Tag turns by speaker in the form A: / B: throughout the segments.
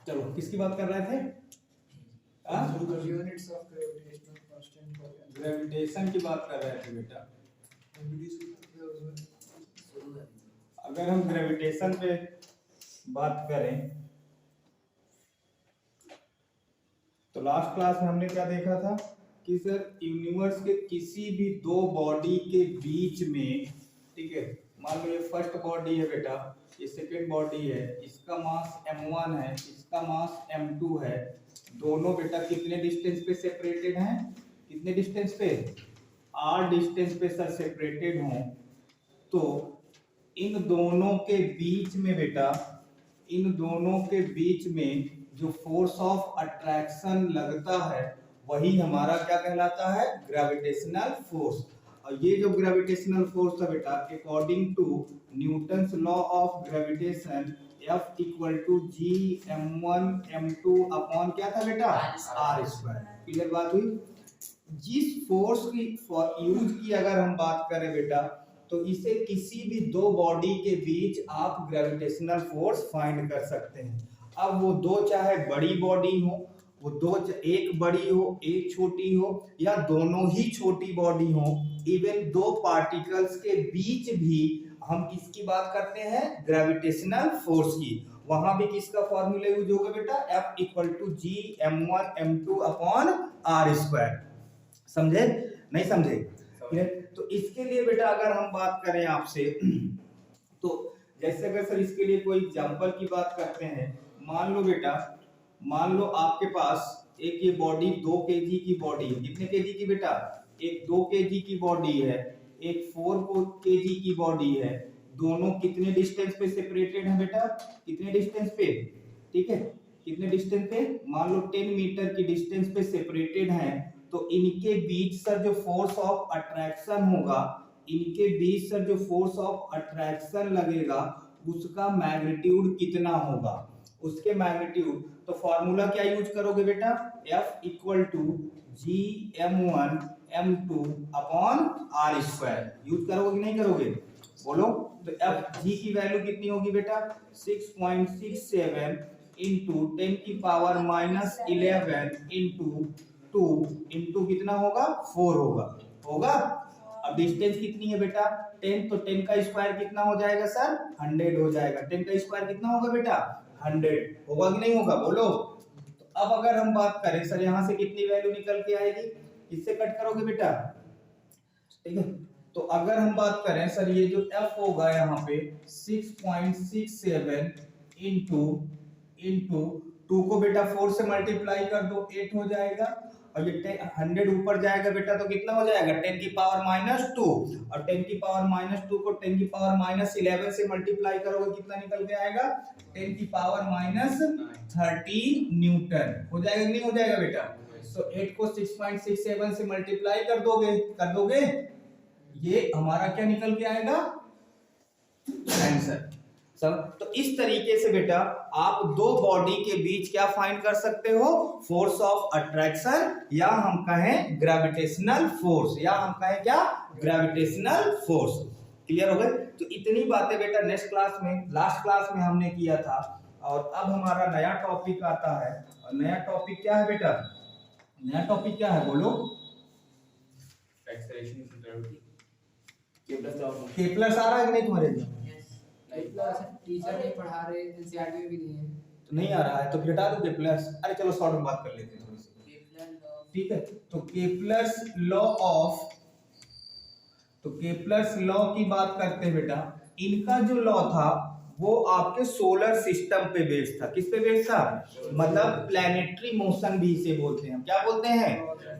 A: चलो किसकी बात कर रहे थे?
B: Units of gravitational constant for
A: gravitation की बात कर रहे थे बेटा। अगर हम ग्रेविटेशन पे बात करें तो लास्ट क्लास में हमने क्या देखा था कि सर यूनिवर्स के किसी भी दो बॉडी के बीच में, ठीक है, मान लो ये फर्स्ट बॉडी है बेटा, ये सेकेंड बॉडी है, इसका मास m1 है, इसका मास m2 है, दोनों बेटा कितने डिस्टेंस पे सेपरेटेड हैं? कितने डिस्टेंस पे? r डिस्टेंस पे सर सेपरेटेड हों तो इन दोनों के बीच में बेटा, इन दोनों के बीच में जो फोर्स ऑफ अट्रैक्शन लगता है वही हमारा क्या कहलाता है? Gravitational force. और ये जो ग्रेविटेशनल फोर्स था बेटा, according to Newton's law of gravitation F equal to G m1 m2 upon क्या था बेटा? r square. क्लियर बात हुई? जिस फोर्स की यूज की अगर हम बात करें बेटा तो इसे किसी भी दो बॉडी के बीच आप ग्रेविटेशनल फोर्स फाइंड कर सकते हैं। अब वो दो चाहे बड़ी बॉडी हो, वो दो एक बड़ी हो एक छोटी हो, या दोनों ही छोटी बॉडी हो, इवन दो पार्टिकल्स के बीच भी हम किसकी बात करते हैं? ग्रेविटेशनल फोर्स की। वहां भी किसका फॉर्मूला यूज होगा बेटा? F equal to G m1 m2 upon r square. समझे? नहीं समझे? तो इसके लिए बेटा अगर हम बात करें आपसे तो जैसे अगर सर इसके लिए कोई एग्जांपल की बात करते हैं, मान लो बेटा, मान लो आपके पास एक ये बॉडी 2 kg की बॉडी है। कितने केजी की बेटा? एक 2 kg की बॉडी है, एक 4 kg की बॉडी है। दोनों कितने डिस्टेंस पे सेपरेटेड है बेटा? कितने डिस्टेंस पे? ठीक है, कितने डिस्टेंस पे? मान लो 10 मीटर की डिस्टेंस पे सेपरेटेड है। तो इनके बीच सर जो फोर्स ऑफ अट्रैक्शन होगा, इनके बीच सर जो फोर्स ऑफ अट्रैक्शन लगेगा उसका मैग्नीट्यूड कितना होगा? उसके मैग्नीट्यूड, तो फॉर्मूला क्या यूज करोगे बेटा? F equal to G m1 m2 upon r square. Use करोगे कि नहीं करोगे? बोलो। तो F जी की वैल्यू कितनी होगी बेटा? 6.67 इंटू 10 की पावर माइनस 11 इंटू 2 इंटू कितना होगा? 4 होगा। होगा? अब डिस्टेंस कितनी है बेटा? 10, तो 10 का स्क्वायर कितना हो जाएगा सर? 100 हो जाएगा। 10 का स्क्वायर कितना होगा बेटा? 100 होगा कि नहीं होगा? बोलो। तो अब अगर हम बात करें सर, यहां से कितनी वैल्यू निकल के आएगी? किससे कट करोगे बेटा? ठीक है, तो अगर हम बात करें सर, ये जो F होगा यहाँ पे 6.67 इंटू 2 को बेटा 4 से मल्टीप्लाई कर दो, 8 हो जाएगा। और ये 100 ऊपर जाएगा बेटा तो कितना हो जाएगा? 10 की पावर माइनस 2। और 10 की पावर माइनस 2 को 10 की पावर माइनस 11 से मल्टीप्लाई करोगे, कितना निकल के आएगा? 10 की पावर माइनस 13 न्यूटन। हो जाएगा कि नहीं हो जाएगा बेटा? तो 8 को 6.67 से मल्टीप्लाई कर दोगे, ये हमारा क्या निकल के आएगा? आंसर। सब तो इस तरीके से बेटा आप दो बॉडी के बीच क्या फाइंड कर सकते हो? फोर्स ऑफ अट्रैक्शन, या हम कहें ग्रेविटेशनल फोर्स, या हम कहें क्या? Gravitational force. क्लियर हो गए? तो इतनी बातें बेटा नेक्स्ट क्लास में, लास्ट क्लास में हमने किया था। और अब हमारा नया टॉपिक आता है। और नया टॉपिक क्या है बेटा? नया टॉपिक क्या है? बोलो।
C: Acceleration of gravity.
A: केपलर आ रहा है कि नहीं तुम्हारे एग्जाम में?
B: टीचर नहीं पढ़ा रहे, एनसीईआरटी में भी नहीं है।
A: तो नहीं आ रहा है तो फिर हटा दो केपलर। अरे चलो शॉर्ट में बात कर लेते हैं थोड़ी सी। ठीक है, तो केपलर्स लॉ ऑफ, तो केपलर्स लॉ की बात करते हैं बेटा। इनका जो लॉ था वो आपके सोलर सिस्टम पे बेस्ड था। किस पे बेस्ड था? मतलब प्लैनेटरी मोशन भी इसे बोलते हैं। क्या बोलते हैं?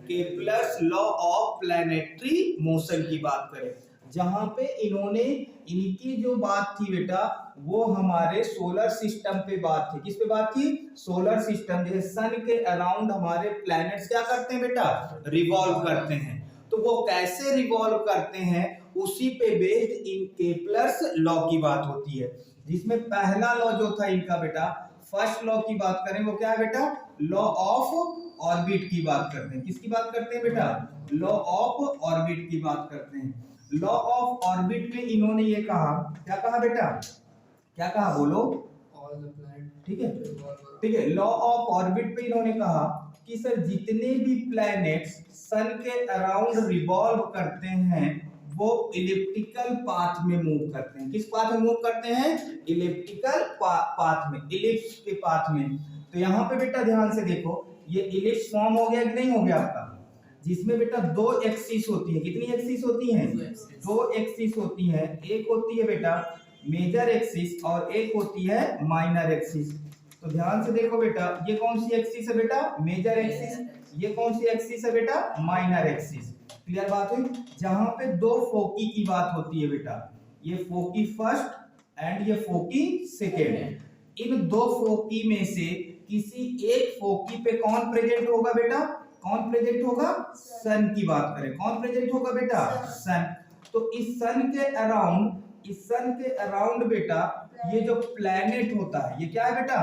A: Kepler's law of planetary motion की बात करें, जहां पे इन्होंने, इनकी जो बात थी बेटा वो हमारे सोलर सिस्टम पे बात थी। किस पे बात थी? सोलर सिस्टम, जैसे सन के अराउंड हमारे प्लैनेट्स क्या करते हैं बेटा? रिवॉल्व करते हैं। तो वो कैसे रिवॉल्व करते हैं उसी पे बेस्ड इन केपलर्स लॉ की बात होती है। जिसमें पहला लॉ जो था इनका बेटा, फर्स्ट लॉ की बात करें वो क्या है बेटा? लॉ ऑफ ऑर्बिट की बात करते हैं। किसकी बात करते हैं बेटा? लॉ ऑफ ऑर्बिट की बात करते हैं। लॉ ऑफ ऑर्बिट में इन्होंने ये कहा, क्या कहा बेटा? क्या कहा? बोलो।
B: ऑल द प्लैनेट
A: ठीक है। ठीक है, लॉ ऑफ ऑर्बिट पे इन्होंने कहा कि सर जितने भी प्लैनेट्स सन के अराउंड रिवॉल्व करते हैं वो इलिप्टिकल पाथ में मूव करते हैं। किस पाथ में मूव करते हैं? इलिप्टिकल पाथ में, इलिप्स के पाथ में। तो यहाँ पे बेटा ध्यान से देखो, ये इलिप्स फॉर्म हो गया कि नहीं हो गया आपका, जिसमें बेटा दो एक्सिस होती है। कितनी एक्सिस होती हैं? दो एक्सिस होती हैं। एक होती है बेटा मेजर एक्सिस और एक होती है माइनर एक्सिस। तो ध्यान से देखो बेटा, ये कौन सी एक्सिस है बेटा? Major axis. ये कौन सी एक्सिस है बेटा? Minor axis. क्लियर बात हुई? जहां पे दो फोकी की बात होती है बेटा, ये फोकी फर्स्ट एंड ये फोकी सेकेंड। इन दो फोकी में से किसी एक फोकी पे कौन प्रेजेंट होगा बेटा? कौन प्रेजेंट होगा? सन की बात करें, कौन प्रेजेंट होगा बेटा? सन। तो इस सन के अराउंड, इस सन के अराउंड बेटा ये जो प्लैनेट होता है, ये क्या है बेटा?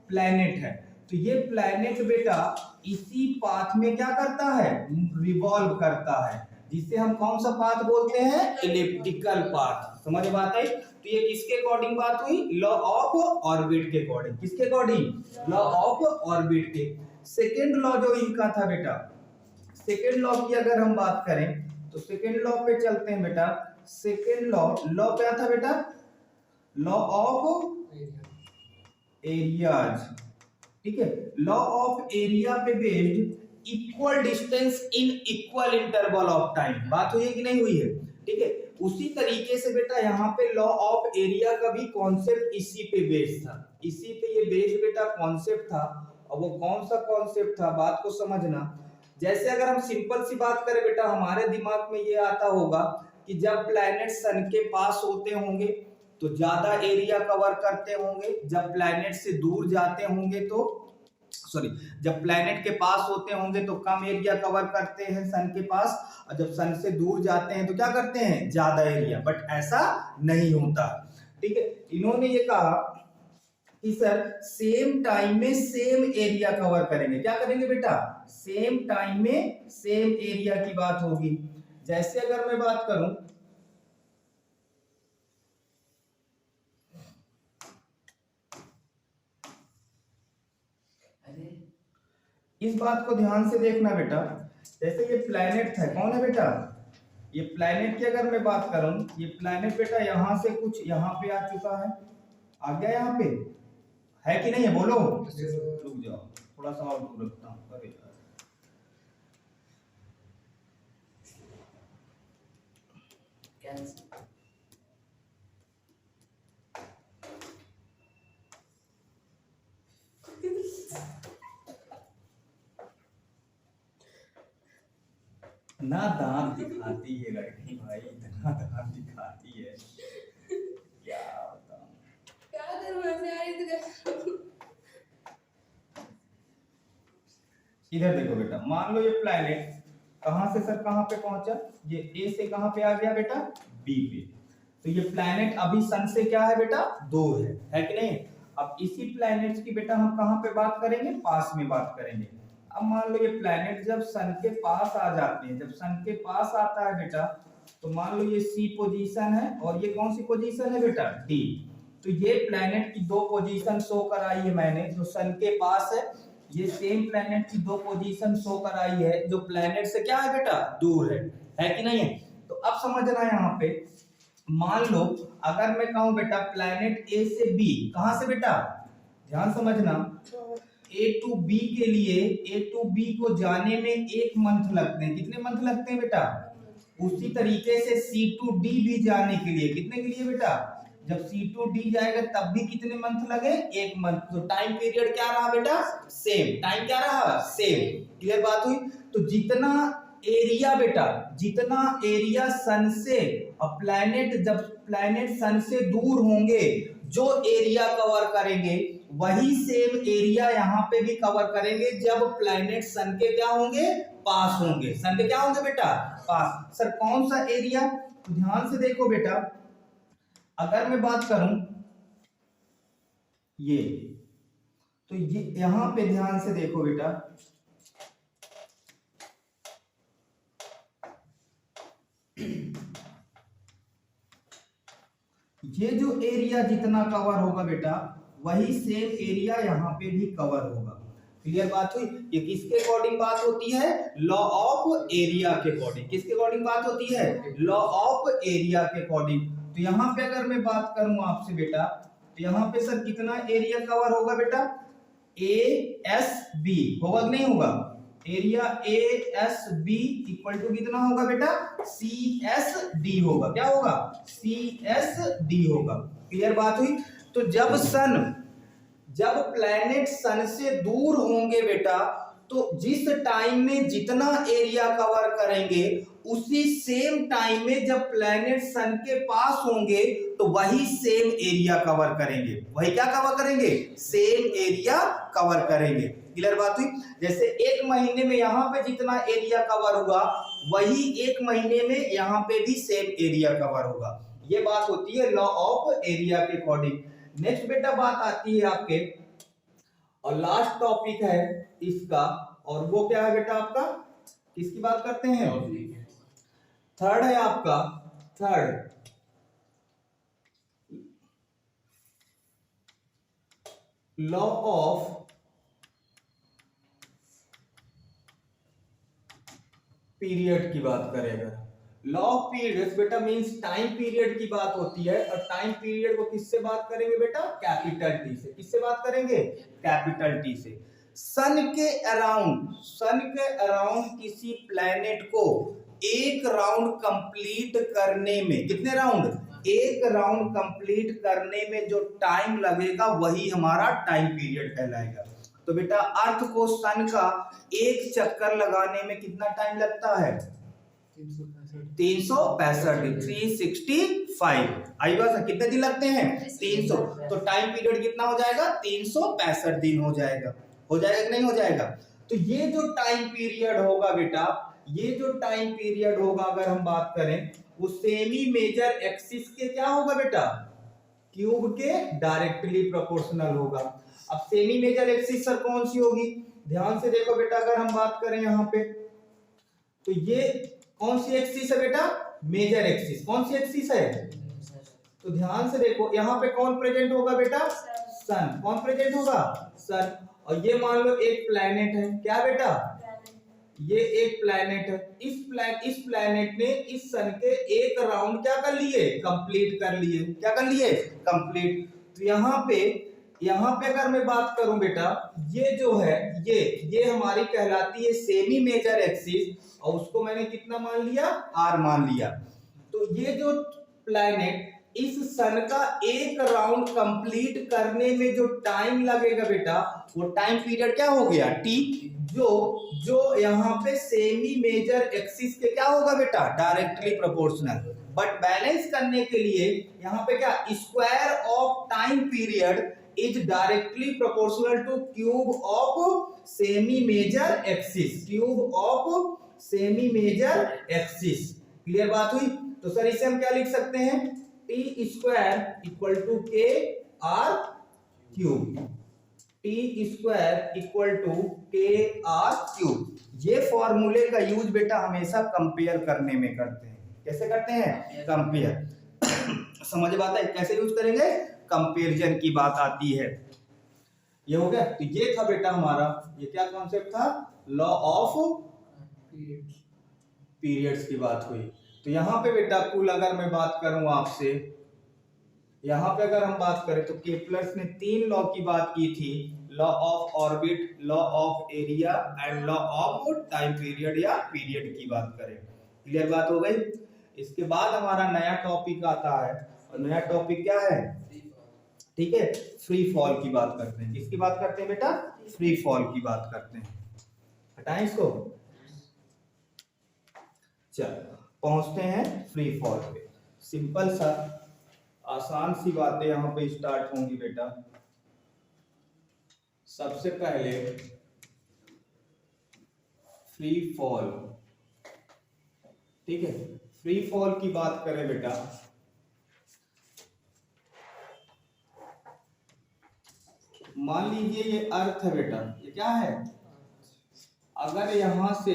A: प्लैनेट है। तो ये प्लैनेट बेटा इसी पाथ में क्या करता है? रिवॉल्व करता है, जिसे हम कौन सा पाथ बोलते हैं? Elliptical path. समझ बात आई? तो ये किसके अकॉर्डिंग बात हुई? लॉ ऑफ ऑर्बिट के अकॉर्डिंग। किसके अकॉर्डिंग? लॉ ऑफ ऑर्बिट के। सेकेंड लॉ जो इनका था बेटा, सेकेंड लॉ की अगर हम बात करें तो सेकेंड लॉ पे चलते हैं बेटा। सेकेंड लॉ, लॉ क्या था बेटा? Law of areas. ठीक है, लॉ ऑफ एरिया पे based equal distance in equal interval of time. बात हुई है कि नहीं हुई है? ठीक है, उसी तरीके से बेटा यहाँ पे लॉ ऑफ एरिया का भी कॉन्सेप्ट इसी पे बेस्ड था। इसी पे ये बेस्ड बेटा कॉन्सेप्ट था। और वो कौन सा कॉन्सेप्ट था, बात को समझना। जैसे अगर हम सिंपल सी बात करें बेटा, हमारे दिमाग में ये आता होगा कि जब प्लैनेट सन के पास होते होंगे तो ज्यादा एरिया कवर करते होंगे, जब प्लैनेट से दूर जाते होंगे तो जब प्लैनेट के पास होते होंगे तो कम एरिया कवर करते हैं सन के पास, और जब सन से दूर जाते हैं तो क्या करते हैं? ज्यादा एरिया। बट ऐसा नहीं होता। ठीक है, इन्होंने ये कहा कि सर सेम टाइम में सेम एरिया कवर करेंगे। क्या करेंगे बेटा? सेम टाइम में सेम एरिया की बात होगी। जैसे अगर मैं बात करूं, इस बात को ध्यान से देखना बेटा। जैसे ये प्लैनेट है, कौन है बेटा? ये प्लैनेट की अगर मैं बात करूं, ये प्लैनेट बेटा यहां से कुछ यहां पे आ चुका है, आ गया यहां पे, है कि नहीं है? बोलो। रुक जाओ, थोड़ा सा और दूर रखता हूं। अरे ना दांत दिखाती है लड़की भाई, इतना दांत दिखाती है, क्या बताऊं।
C: क्या करूं ऐसे यार?
A: इधर देखो बेटा, मान लो ये प्लैनेट कहां से सर कहां पे पहुंचा? ये ए से कहां पे आ गया बेटा? बी पे। तो ये प्लैनेट अभी सन से क्या है बेटा? दूर है कि नहीं? अब इसी प्लैनेट्स की बेटा हम कहां पे बात करेंगे? पास में बात करेंगे। अब मान लो ये प्लैनेट जब सन के पास आ जाते हैं, जब सन के पास आता है बेटा, तो मान लो ये सी पोजीशन है और ये कौन सी पोजीशन है बेटा? डी। तो ये प्लैनेट की दो पोजीशन शो कराई है मैंने, जो सन के पास है। ये सेम प्लैनेट की दो पोजीशन शो कराई है जो प्लैनेट से क्या है बेटा? दूर है कि नहीं है? तो अब समझना यहाँ पे, मान लो अगर मैं कहूं बेटा प्लैनेट ए से बी, कहां से बेटा? ध्यान समझना, ए टू बी के लिए, ए टू बी को जाने में 1 मंथ लगते हैं। कितने मंथ लगते हैं बेटा? उसी तरीके से सी टू डी भी जाने के लिए, कितने के लिए बेटा? जब सी टू डी जाएगा तब भी कितने मंथ लगे? 1 मंथ। तो टाइम पीरियड क्या रहा बेटा? सेम। टाइम क्या रहा? सेम। क्लियर बात हुई? तो जितना एरिया बेटा, जितना एरिया सन से, और प्लैनेट जब प्लैनेट सन से दूर होंगे, जो एरिया कवर करेंगे वही सेम एरिया यहाँ पे भी कवर करेंगे जब प्लैनेट सन के क्या होंगे? पास होंगे। सन के क्या होंगे बेटा? पास। सर कौन सा एरिया? तो ध्यान से देखो बेटा, अगर मैं बात करूं ये, तो ये यहां पे ध्यान से देखो बेटा, ये जो एरिया जितना कवर होगा बेटा वही सेम एरिया यहाँ पे भी कवर होगा। क्लियर बात हुई? ये किसके अकॉर्डिंग बात होती है? लॉ ऑफ एरिया के अकॉर्डिंग। किसके अकॉर्डिंग बात होती है? लॉ ऑफ एरिया के अकॉर्डिंग। तो यहाँ पे अगर मैं बात करूं आपसे बेटा, तो यहाँ पे सर कितना एरिया कवर होगा बेटा? ए एस बी होगा कि नहीं होगा? Area A S B equal to कितना होगा बेटा? सी एस डी होगा। क्या होगा? सी एस डी होगा। क्लियर बात हुई? तो जब प्लैनेट सन से दूर होंगे बेटा, तो जिस टाइम में जितना एरिया कवर करेंगे, उसी सेम टाइम में जब प्लैनेट सन के पास होंगे तो वही सेम एरिया कवर करेंगे। वही क्या कवर करेंगे? सेम एरिया कवर करेंगे। क्लियर बात हुई? जैसे एक महीने में यहाँ पे जितना एरिया कवर हुआ, वही एक महीने में यहाँ पे भी सेम एरिया कवर होगा। ये बात होती है लॉ ऑफ एरिया के अकॉर्डिंग। नेक्स्ट बेटा बात आती है आपके, और लास्ट टॉपिक है इसका, और वो क्या है बेटा आपका? किसकी बात करते हैं? थर्ड है आपका, थर्ड लॉ ऑफ पीरियड की बात करेगा। लॉ ऑफ पीरियड्स बेटा मींस टाइम पीरियड की बात होती है, और टाइम पीरियड को किससे बात करेंगे बेटा? कैपिटल टी से। किससे बात करेंगे? कैपिटल टी से। सन के अराउंड किसी प्लैनेट को एक राउंड कंप्लीट करने में, कितने राउंड? एक राउंड कंप्लीट करने में जो टाइम लगेगा वही हमारा टाइम पीरियड कहलाएगा। तो बेटा अर्थ को सन का एक चक्कर लगाने में कितना टाइम लगता है? 365 365। आई बात? कितने दिन लगते हैं? 300। तो टाइम पीरियड कितना हो जाएगा? 365 दिन हो जाएगा। हो जाएगा कि नहीं हो जाएगा? तो ये जो टाइम पीरियड होगा बेटा, ये जो टाइम पीरियड होगा अगर हम बात करें, वो सेमी मेजर एक्सिस के क्या होगा बेटा? क्यूब के डायरेक्टली प्रोपोर्शनल होगा। अब सेमी मेजर एक्सिस सर कौन सी होगी? ध्यान से देखो बेटा, अगर हम बात करें यहाँ पे, तो ये कौन सी एक्सिस है बेटा? Major axis. कौन सी एक्सिस है? तो ध्यान से देखो, यहाँ पे कौन प्रेजेंट होगा बेटा? सन। कौन प्रेजेंट होगा? सन। और ये मान लो एक प्लैनेट है। क्या बेटा? ये एक प्लैनेट है। इस प्लैनेट ने इस सन के एक राउंड क्या कर लिए? कंप्लीट कर लिए। क्या कर लिए? कंप्लीट। तो यहाँ पे अगर मैं बात करूं बेटा, ये जो है ये हमारी कहलाती है सेमी मेजर एक्सिस, और उसको मैंने कितना मान लिया? आर मान लिया। तो ये जो प्लैनेट इस सन का एक राउंड कंप्लीट करने में जो टाइम लगेगा बेटा, वो टाइम पीरियड क्या हो गया? टी। जो यहाँ पे सेमी मेजर एक्सिस के क्या होगा बेटा? Directly proportional. बट बैलेंस करने के लिए यहाँ पे क्या? Square of time period is directly proportional to cube of semi major axis. Cube of semi major axis. Clear बात हुई? तो सर इसे हम क्या लिख सकते हैं? T square equal to K R cube. T square equal to K R cube. ये फॉर्मूले का यूज बेटा हमेशा कंपेयर करने में करते हैं। कैसे करते हैं? कंपेयर। समझ बात है? कैसे यूज करेंगे? कंपेरिजन की बात आती है। ये हो गया। तो ये था बेटा हमारा, ये क्या कॉन्सेप्ट था? लॉ ऑफ पीरियड्स की बात हुई। तो यहाँ पे बेटा कुल अगर मैं बात करूं आपसे, यहाँ पे अगर हम बात करें तो केपलर्स ने 3 लॉ की बात की थी। Law of orbit, law of area and law of time period या पीरियड की बात करें। क्लियर बात हो गई? इसके बाद हमारा नया टॉपिक आता है, और नया टॉपिक क्या है? ठीक है, फ्री फॉल की बात करते हैं। किसकी बात करते हैं बेटा? फ्री फॉल की बात करते हैं। हटाएं इसको। चलो पहुंचते हैं फ्री फॉल पे। सिंपल सा आसान सी बातें यहाँ पे स्टार्ट होंगी बेटा। सबसे पहले फ्री फॉल, ठीक है, फ्री फॉल की बात करें बेटा, मान लीजिए ये अर्थ है बेटा, ये क्या है? अगर यहां से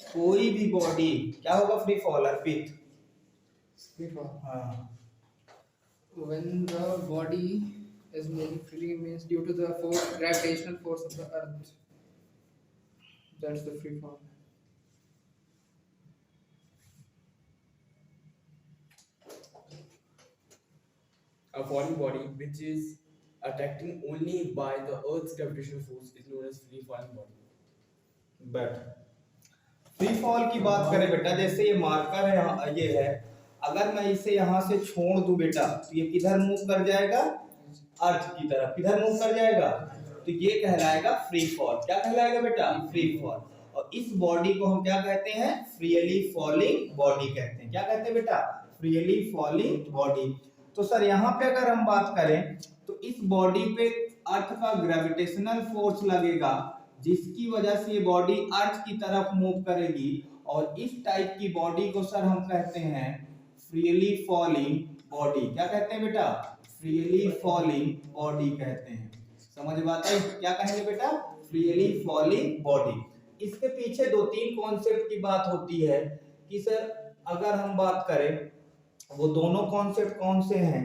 A: कोई भी बॉडी, क्या होगा? फ्री फॉल, अर्पित।
B: Free fall.
A: हाँ,
B: When the body is moving freely means due to the force, gravitational force of the earth. That's the free fall.
D: A falling body which is attracting only by the Earth's gravitational force is known as free falling body.
A: But free fall की बात करें बेटा, जैसे ये marker है यहाँ, ये है, अगर मैं इसे यहाँ से छोड़ दूं बेटा तो ये किधर मूव कर जाएगा? अर्थ की तरफ। किधर मूव कर जाएगा? तो ये कहलाएगा फ्री फॉल। क्या कहलाएगा बेटा? Free fall. और इस बॉडी को हम क्या कहते हैं? फ्रीली फॉलिंग बॉडी कहते हैं। क्या कहते हैं बेटा? Freely falling body. तो सर यहाँ पे अगर हम बात करें तो इस बॉडी पे अर्थ का ग्रेविटेशनल फोर्स लगेगा, जिसकी वजह से ये बॉडी अर्थ की तरफ मूव करेगी, और इस टाइप की बॉडी को सर हम कहते हैं फ्रीली फॉलिंग बॉडी। क्या कहते हैं बेटा? फ्रीली फॉलिंग बॉडी कहते हैं। समझ में आता है? क्या कहेंगे बेटा? Freely falling body. इसके पीछे दो तीन कॉन्सेप्ट की बात होती है कि सर अगर हम बात करें वो दोनों कॉन्सेप्ट कौन से हैं।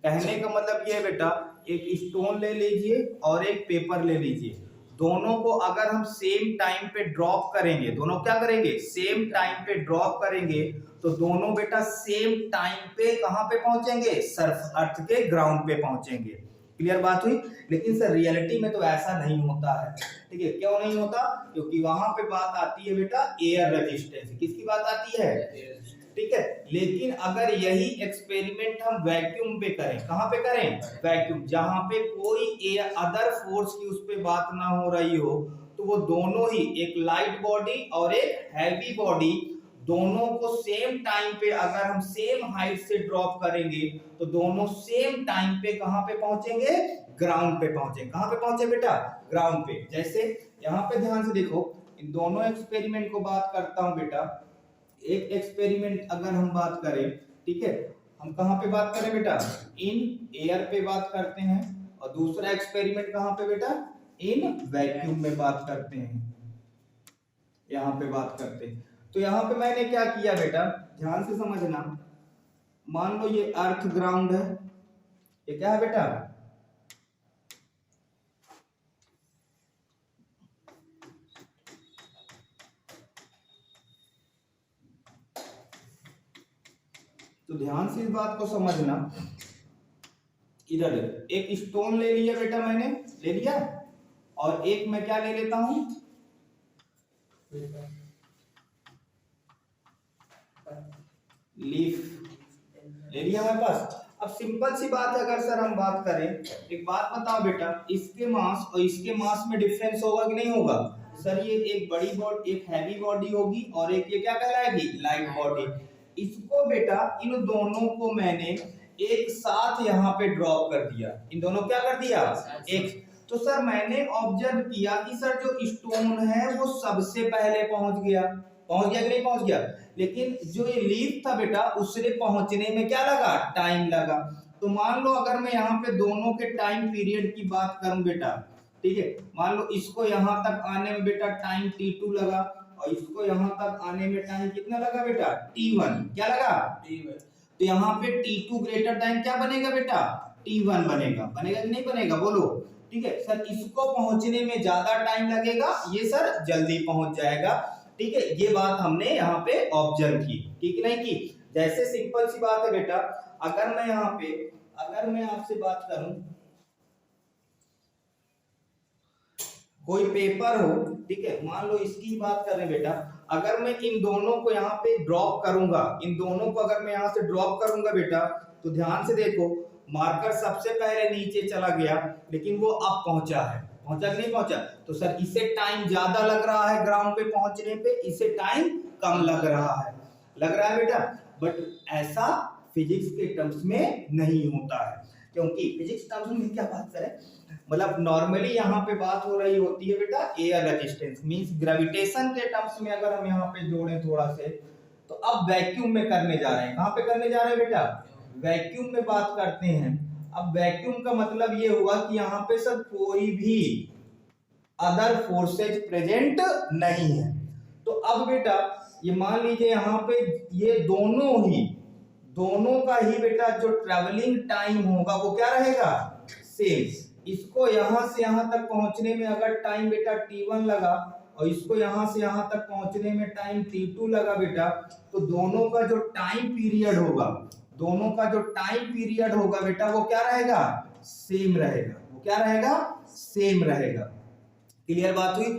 A: कहने का मतलब ये है बेटा, एक स्टोन ले लीजिए और एक पेपर ले लीजिए, दोनों को अगर हम सेम टाइम पे ड्रॉप करेंगे, दोनों क्या करेंगे? सेम टाइम पे ड्रॉप करेंगे, तो दोनों बेटा सेम टाइम पे कहां पे पहुंचेंगे? सरफ अर्थ के ग्राउंड पे पहुंचेंगे। क्लियर बात हुई? लेकिन सर रियलिटी में तो ऐसा नहीं होता है। ठीक है, क्यों नहीं होता? क्योंकि वहां पे बात आती है बेटा एयर रेजिस्टेंस। किसकी बात आती है? ठीक है। लेकिन अगर यही एक्सपेरिमेंट हम वैक्यूम पे करें, कहां पे करें? वैक्यूम, जहां पे कोई अदर फोर्स की उस पे बात ना हो रही हो, तो वो दोनों ही, एक लाइट बॉडी और एक हैवी बॉडी, दोनों को सेम टाइम पे अगर हम सेम हाइट से ड्रॉप करेंगे तो दोनों सेम टाइम पे कहां पे पहुंचेंगे? ग्राउंड पे पहुंचेंगे। कहां पे पहुंचे बेटा? ग्राउंड पे। जैसे यहाँ पे ध्यान से देखो, इन दोनों एक्सपेरिमेंट को बात करता हूं बेटा। एक एक्सपेरिमेंट अगर हम बात करें, ठीक है, हम कहां पे बात करें बेटा? इन एयर पे बात करते हैं, और दूसरा एक्सपेरिमेंट कहां पे बेटा? इन वैक्यूम में बात करते हैं, यहां पे बात करते हैं। तो यहां पे मैंने क्या किया बेटा, ध्यान से समझना। मान लो ये अर्थ ग्राउंड है, ये क्या है बेटा? तो ध्यान से इस बात को समझना। इधर एक स्टोन ले लिया बेटा, मैंने ले लिया, और एक मैं क्या ले लेता हूं? लीफ ले लिया हमारे पास। अब सिंपल सी बात है, अगर सर हम बात करें, एक बात बताओ बेटा, इसके मास और इसके मास में डिफरेंस होगा कि नहीं होगा? सर ये एक बड़ी बॉडी, एक हैवी बॉडी होगी, और एक ये क्या कहलाएगी? Light body. इसको बेटा, इन दोनों को मैंने एक साथ यहाँ पे ड्रॉप कर दिया। इन दोनों क्या कर दिया? एक। तो सर मैंने ऑब्जर्व किया कि सर जो स्टोन है वो सबसे पहले पहुंच गया। पहुंच गया कि नहीं पहुंच गया? लेकिन जो ये लीफ था बेटा, उससे पहुंचने में क्या लगा? टाइम लगा। तो मान लो अगर मैं यहाँ पे दोनों के टाइम पीरियड की बात करूं बेटा, ठीक है, मान लो इसको यहाँ तक आने में बेटा टाइम t2 लगा, और इसको यहाँ तक आने में टाइम कितना लगा बेटा? t1। क्या लगा? t1। तो यहाँ पे t2 ग्रेटर देन क्या बनेगा बेटा? t1 बनेगा। बनेगा कि नहीं बनेगा? बोलो। ठीक है सर, इसको पहुंचने में ज्यादा टाइम लगेगा, ये सर जल्दी पहुंच जाएगा। ठीक है, ये बात हमने यहाँ पे ऑब्जर्व की, ठीक नहीं की? जैसे सिंपल सी बात है बेटा, अगर मैं यहाँ पे, अगर मैं आपसे बात करूं, कोई पेपर हो, ठीक है, मान लो इसकी बात करें बेटा, अगर मैं इन दोनों को यहाँ पे ड्रॉप करूंगा, इन दोनों को अगर मैं यहाँ से ड्रॉप करूंगा बेटा, तो ध्यान से देखो, मार्कर सबसे पहले नीचे चला गया, लेकिन वो अब पहुंचा है। पहुंचा कि नहीं पहुंचा? तो सर इसे टाइम ज्यादा लग रहा है ग्राउंड पे पहुंचने पे, इसे टाइम कम लग रहा है। लग रहा है बेटा? बट ऐसा फिजिक्स के टर्म्स में नहीं होता है, क्योंकि फिजिक्स टर्म्स में क्या बात करें, मतलब नॉर्मली यहाँ पे बात हो रही होती है बेटा एयर रेजिस्टेंस, मींस ग्रेविटेशन के टर्म्स में अगर हम यहाँ पे जोड़ें थोड़ा से, तो अब वैक्यूम में करने जा रहे हैं। कहाँ पे करने जा रहे हैं बेटा? वैक्यूम में बात करते हैं। अब वैक्यूम का मतलब ये हुआ कि यहाँ पे सब कोई भी अदर फोर्सेज प्रेजेंट नहीं है। तो अब बेटा ये मान लीजिए यहाँ पे ये दोनों का ही बेटा जो ट्रैवलिंग टाइम होगा वो क्या रहेगा? सेम। इसको यहां से यहां तक पहुंचने में अगर टाइम बेटा t1 लगा और इसको यहां से यहां तक पहुंचने में टाइम t2 लगा बेटा, तो दोनों का जो टाइम पीरियड होगा बेटा वो क्या रहेगा, सेम रहेगा। वो क्या रहेगा, सेम रहेगा। क्लियर बात हुई?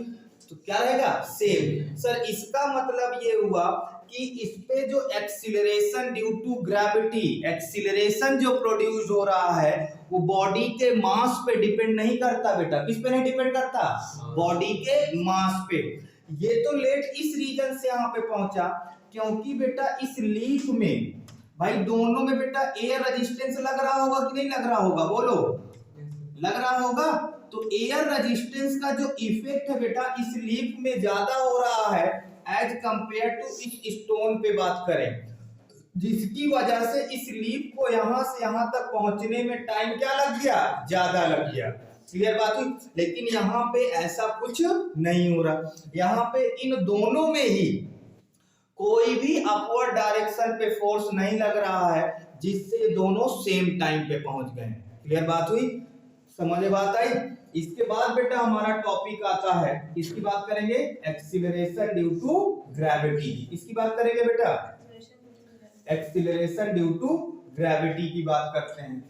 A: तो क्या रहेगा, सेम। सर इसका मतलब ये हुआ कि इस पे जो acceleration due to gravity, acceleration जो प्रोड्यूस हो रहा है वो बॉडी के मास पे डिपेंड नहीं करता बेटा। किस पे नहीं डिपेंड करता, बॉडी के मास पे। ये तो लेट इस रीजन से यहाँ पे पहुंचा क्योंकि बेटा इस लीफ में भाई दोनों में बेटा एयर रेजिस्टेंस लग रहा होगा कि नहीं लग रहा होगा, बोलो, लग रहा होगा। तो एयर रेजिस्टेंस का जो इफेक्ट है बेटा इस लीफ में ज्यादा हो रहा है एज कंपेयर टू इस स्टोन पे बात करें, जिसकी वजह से इस लीफ को यहां से यहां तक पहुंचने में टाइम क्या लग गया, ज्यादा लग गया। क्लियर बात हुई? लेकिन यहाँ पे ऐसा कुछ नहीं हो रहा। यहाँ पे इन दोनों में ही कोई भी अपवर्ड डायरेक्शन पे फोर्स नहीं लग रहा है जिससे दोनों सेम टाइम पे पहुंच गए। क्लियर बात हुई? समझ बात आई? इसके बाद बेटा हमारा टॉपिक आता है, इसकी बात करेंगे एक्सीलरेशन ड्यू टू ग्रेविटी। इसकी बात करेंगे बेटा, एक्सीलरेशन ड्यू टू ग्रेविटी की बात करते हैं।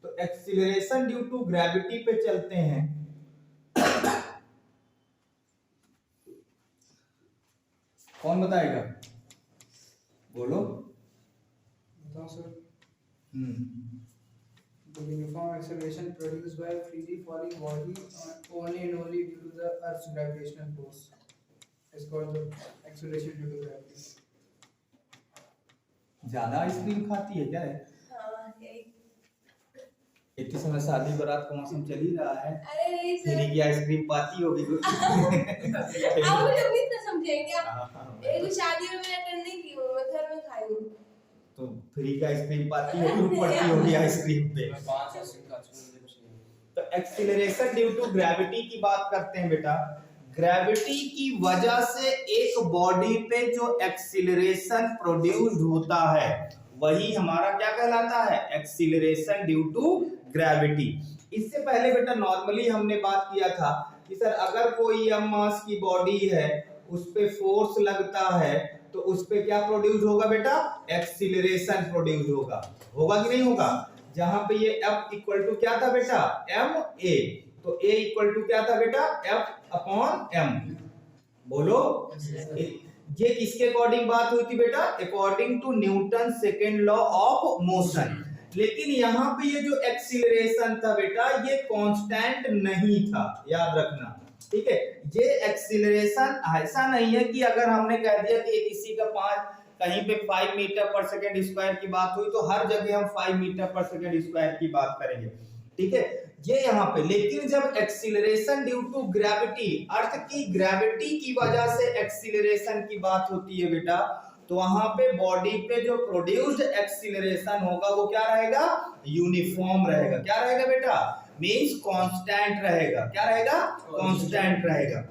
A: तो एक्सीलरेशन ड्यू टू ग्रेविटी पे चलते हैं। कौन बताएगा, बोलो।
B: बताओ sir.
C: The uniform acceleration produced by a freely falling body only and only due to the Earth's gravitational force is called the acceleration due to gravity.
A: ज्यादा आइसक्रीम खाती है क्या है? इतनी समय शादी बारात का मौसम चल ही रहा है।
C: अरे नहीं सर,
A: फ्री की आइसक्रीम पाती होगी कुछ।
C: आप मुझे भी इतना समझेंगे क्या?
A: हाँ।
C: एक शादी में मैं अटेंड नहीं की हूँ, मैं घर में खाई हूँ।
A: तो फ्री की आइसक्रीम पाती होगी, पड़ती होगी आइसक्रीम पे। तो एक्सीलरेशन ड्यू टू ग्रेविटी की बात करते हैं बेटा। ग्रेविटी की वजह से एक बॉडी पे जो एक्सीलरेशन प्रोड्यूस होता है वही हमारा क्या कहलाता है, एक्सीलरेशन ड्यू टू ग्रेविटी। इससे पहले बेटा नॉर्मली हमने बात किया था कि सर अगर कोई m मास की बॉडी है उस पे फोर्स लगता है तो उस पे क्या प्रोड्यूस होगा बेटा, एक्सीलरेशन प्रोड्यूस होगा। होगा कि नहीं होगा? जहां पे ये F इक्वल टू क्या था बेटा, ma, तो A इक्वल टू क्या था बेटा, F अपॉन m। बोलो, ये किसके अकॉर्डिंग बात हुई थी बेटा, according to Newton second law of motion. लेकिन यहाँ पे ये जो एक्सीलरेशन था बेटा ये कांस्टेंट नहीं था, याद रखना, ठीक है। ये एक्सीलरेशन ऐसा नहीं है कि अगर हमने कह दिया कि किसी का कहीं पे 5 मीटर पर सेकेंड स्क्वायर की बात हुई तो हर जगह हम 5 मीटर पर सेकेंड स्क्वायर की बात करेंगे, ठीक है। ये यहाँ पे लेकिन जब एक्सीलरेशन ड्यू टू ग्रेविटी, अर्थ की ग्रेविटी की वजह से एक्सीलरेशन की बात होती है बेटा, तो वहां पे बॉडी पे जो प्रोड्यूस्ड एक्सीलरेशन होगा वो क्या रहेगा, यूनिफॉर्म रहेगा। क्या रहेगा बेटा, मींस कांस्टेंट रहेगा। क्या रहेगा, कांस्टेंट रहेगा।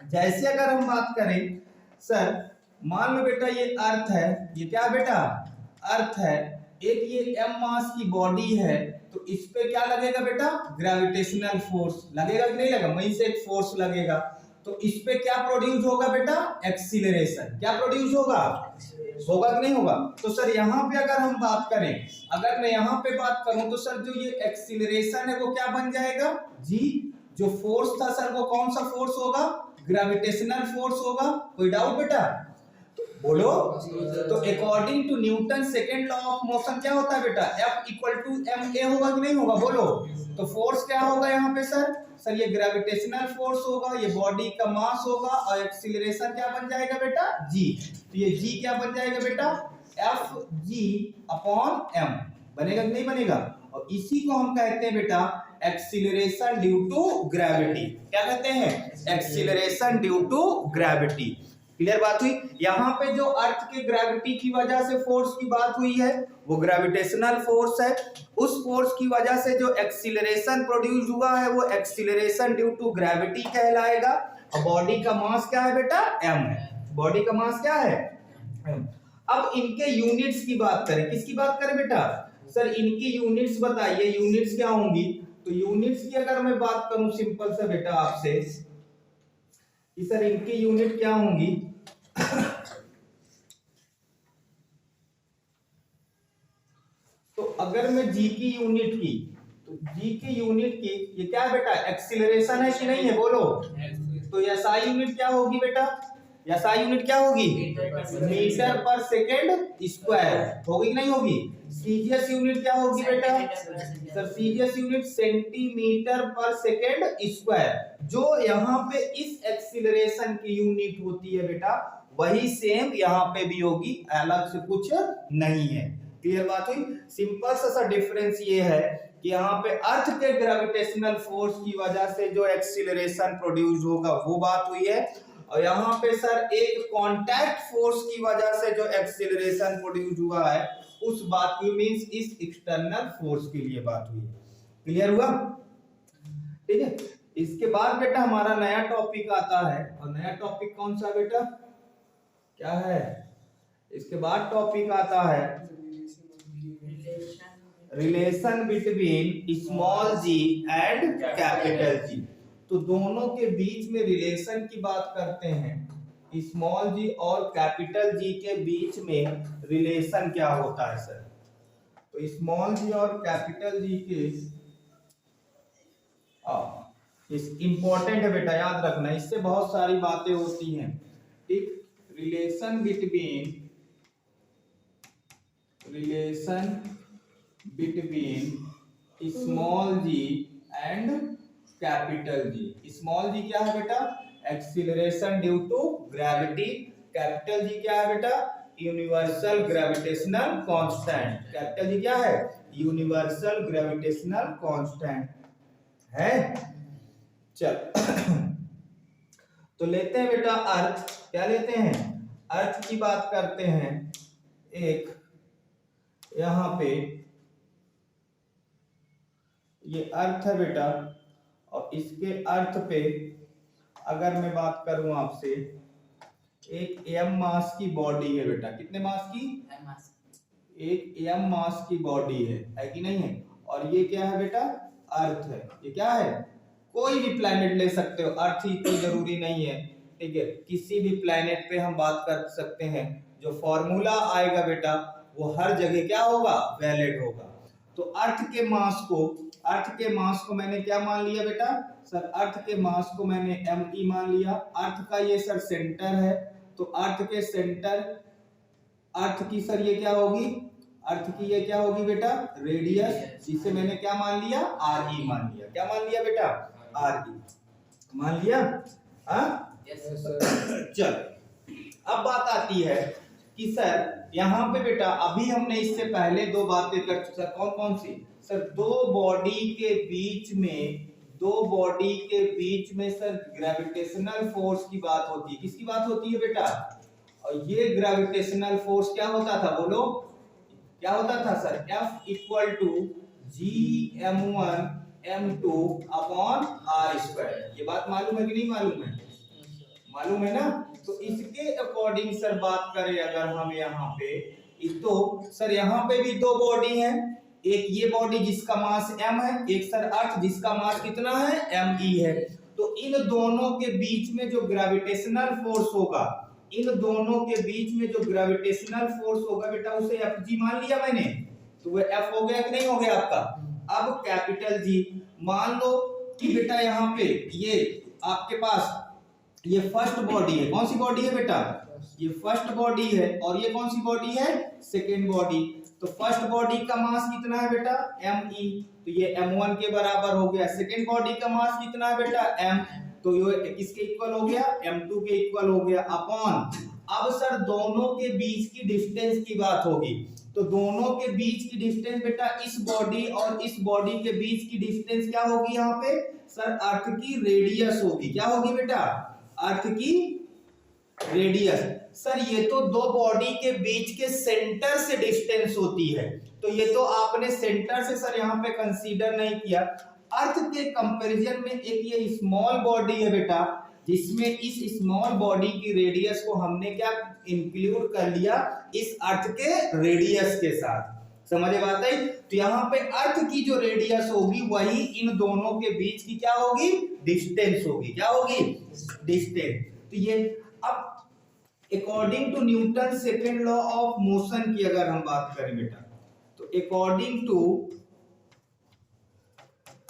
A: जैसे अगर हम बात करें सर, मान लो बेटा ये अर्थ है, ये क्या बेटा, अर्थ है, एक ये m मास की बॉडी है, तो इस पे क्या लगेगा बेटा, ग्रेविटेशनल फोर्स लगेगा कि नहीं लगेगा, वहीं से एक फोर्स लगेगा, तो इस पे क्या प्रोड्यूस होगा बेटा, एक्सीलरेशन। क्या प्रोड्यूस होगा, होगा कि नहीं होगा? तो सर यहाँ पे अगर हम बात करें, अगर मैं यहाँ पे बात करूं तो सर जो ये एक्सीलरेशन है वो क्या बन जाएगा, जी जो फोर्स था सर वो कौन सा फोर्स होगा, ग्रेविटेशनल फोर्स होगा। कोई डाउट बेटा, बोलो। तो according to Newton second law of motion क्या होता है बेटा, F इक्वल टू ma होगा कि नहीं होगा, बोलो। तो फोर्स क्या होगा यहाँ पे सर ये ग्रेविटेशनल फोर्स होगा, ये बॉडी का मास होगा, और एक्सीलरेशन क्या बन जाएगा बेटा, g। तो ये g क्या बन जाएगा बेटा, Fg अपॉन m। बनेगा कि नहीं बनेगा? और इसी को हम कहते हैं बेटा एक्सीलरेशन ड्यू टू ग्रेविटी। क्या कहते हैं, acceleration due to gravity. Clear बात हुई? यहाँ पे जो अर्थ के ग्रेविटी की वजह से फोर्स की बात हुई है वो ग्रेविटेशनल फोर्स है। उस फोर्स की वजह से जो एक्सीलरेशन प्रोड्यूस हुआ है वो एक्सीलरेशन ड्यू टू ग्रेविटी कहलाएगा। और बॉडी का मास क्या है बेटा, m है। बॉडी का मास क्या है, m। अब इनके यूनिट्स की बात करें, किसकी बात करें बेटा, सर इनकी यूनिट्स बताइए, यूनिट्स क्या होंगी? तो यूनिट्स की अगर मैं बात करूं सिंपल सा बेटा आपसे कि सर इनकी यूनिट क्या होंगी, तो अगर मैं जी की यूनिट की, तो जी की यूनिट की ये क्या है बेटा, एक्सीलरेशन है कि नहीं है, बोलो। तो एसआई यूनिट क्या होगी बेटा, एसआई यूनिट क्या होगी, मीटर पर सेकेंड स्क्वायर, होगी कि नहीं होगी। सीजीएस यूनिट क्या होगी बेटा, सर सीजीएस यूनिट सेंटीमीटर पर सेकेंड स्क्वायर। जो यहाँ पे इस एक्सीलरेशन की यूनिट होती है बेटा, वही सेम यहाँ पे भी होगी, अलग से कुछ नहीं है। क्लियर बात हुई। सिंपल सा डिफरेंस ये है कि यहाँ पे अर्थ के ग्रेविटेशनल फोर्स की वजह से जो एक्सीलरेशन प्रोड्यूस होगा वो बात हुई है, और यहाँ पे सर एक कांटेक्ट फोर्स की वजह से जो एक्सीलरेशन प्रोड्यूस हुआ है उस बात की, मींस इस एक्सटर्नल फोर्स के लिए बात हुई है। क्लियर हुआ, ठीक है। इसके बाद बेटा हमारा नया टॉपिक आता है, और नया टॉपिक कौन सा बेटा, क्या है, इसके बाद टॉपिक आता है relation between small G and capital G. तो दोनों के बीच में रिलेशन की बात करते हैं, स्मॉल जी और कैपिटल जी के बीच में रिलेशन क्या होता है सर। तो स्मॉल जी और कैपिटल जी के इस इंपॉर्टेंट है बेटा, याद रखना, इससे बहुत सारी बातें होती हैं, ठीक। Relation between small G and capital G. Small G क्या है बेटा, acceleration due to gravity. Capital G क्या है बेटा, universal gravitational constant. Capital G क्या है, यूनिवर्सल ग्रेविटेशनल कांस्टेंट है। चल तो लेते हैं बेटा अर्थ, क्या लेते हैं, अर्थ की बात करते हैं। एक यहाँ पे ये अर्थ है बेटा, और इसके अर्थ पे अगर मैं बात करूं आपसे, एक एम मास की बॉडी है बेटा, कितने मास की, एक एम मास की बॉडी है कि नहीं है। और ये क्या है बेटा, अर्थ है। ये क्या है, कोई भी प्लैनेट ले सकते हो, अर्थ ही कोई जरूरी नहीं है, ठीक है। किसी भी प्लैनेट पे हम बात कर सकते हैं, जो फॉर्मूला आएगा बेटा वो हर जगह क्या होगा, वैलिड होगा। तो अर्थ के मास को मैंने क्या मान लिया बेटा, सर अर्थ के मास को मैंने me मान लिया। अर्थ का ये सर सेंटर है, तो अर्थ के सेंटर, अर्थ की सर ये क्या होगी, अर्थ की ये क्या होगी बेटा, रेडियस, जिसे मैंने क्या मान लिया, re मान लिया। क्या मान लिया बेटा, re मान लिया। चल अब बात आती है कि सर यहाँ पे बेटा अभी हमने इससे पहले दो बातें कर, सर कौन कौन सी, सर दो बॉडी के बीच में सर ग्रेविटेशनल फोर्स की बात होती है। किसकी बात होती है बेटा, और ये ग्रेविटेशनल फोर्स क्या होता था, बोलो क्या होता था sir, F equal to Gm1m2 upon r square. ये बात मालूम है कि नहीं मालूम है, मालूम है ना। तो इसके अकॉर्डिंग सर बात करें अगर हम यहाँ पे, तो सर यहाँ पे भी दो बॉडी हैं, एक ये बॉडी जिसका मास m है, एक सर अर्थ जिसका मास कितना है, me है। तो इन दोनों के बीच में जो ग्रेविटेशनल फोर्स होगा, बेटा उसे Fg मान लिया मैंने, तो वो F हो गया कि नहीं हो गया आपका। अब कैपिटल जी, मान लो कि बेटा यहाँ पे ये आपके पास ये फर्स्ट बॉडी है, कौन सी बॉडी है बेटा, ये फर्स्ट बॉडी है, और ये कौन सी बॉडी है, सेकेंड बॉडी। तो फर्स्ट बॉडी का मास कितना है बेटा, me, तो ये m1 के बराबर हो गया। सेकेंड बॉडी का मास कितना है बेटा, m, तो ये किसके इक्वल हो गया, m2 के इक्वल हो गया, अपॉन। अब सर दोनों के बीच की डिस्टेंस की बात होगी, तो दोनों के बीच की डिस्टेंस बेटा, इस बॉडी और इस बॉडी के बीच की डिस्टेंस क्या होगी यहाँ पे, सर अर्थ की रेडियस होगी। क्या होगी बेटा, अर्थ की रेडियस। सर ये तो दो बॉडी के बीच के सेंटर से डिस्टेंस होती है, तो ये तो आपने सेंटर से सर यहाँ पे कंसीडर नहीं किया। अर्थ के कंपैरिजन में एक ये स्मॉल बॉडी है बेटा, जिसमें इस स्मॉल बॉडी की रेडियस को हमने क्या इंक्लूड कर लिया, इस अर्थ के रेडियस के साथ। समझ बात आई? तो यहाँ पे अर्थ की जो रेडियस होगी वही इन दोनों के बीच की क्या होगी, डिस्टेंस होगी। क्या होगी, डिस्टेंस। तो ये अब according to Newton second law of motion की अगर हम बात करें बेटा, तो according to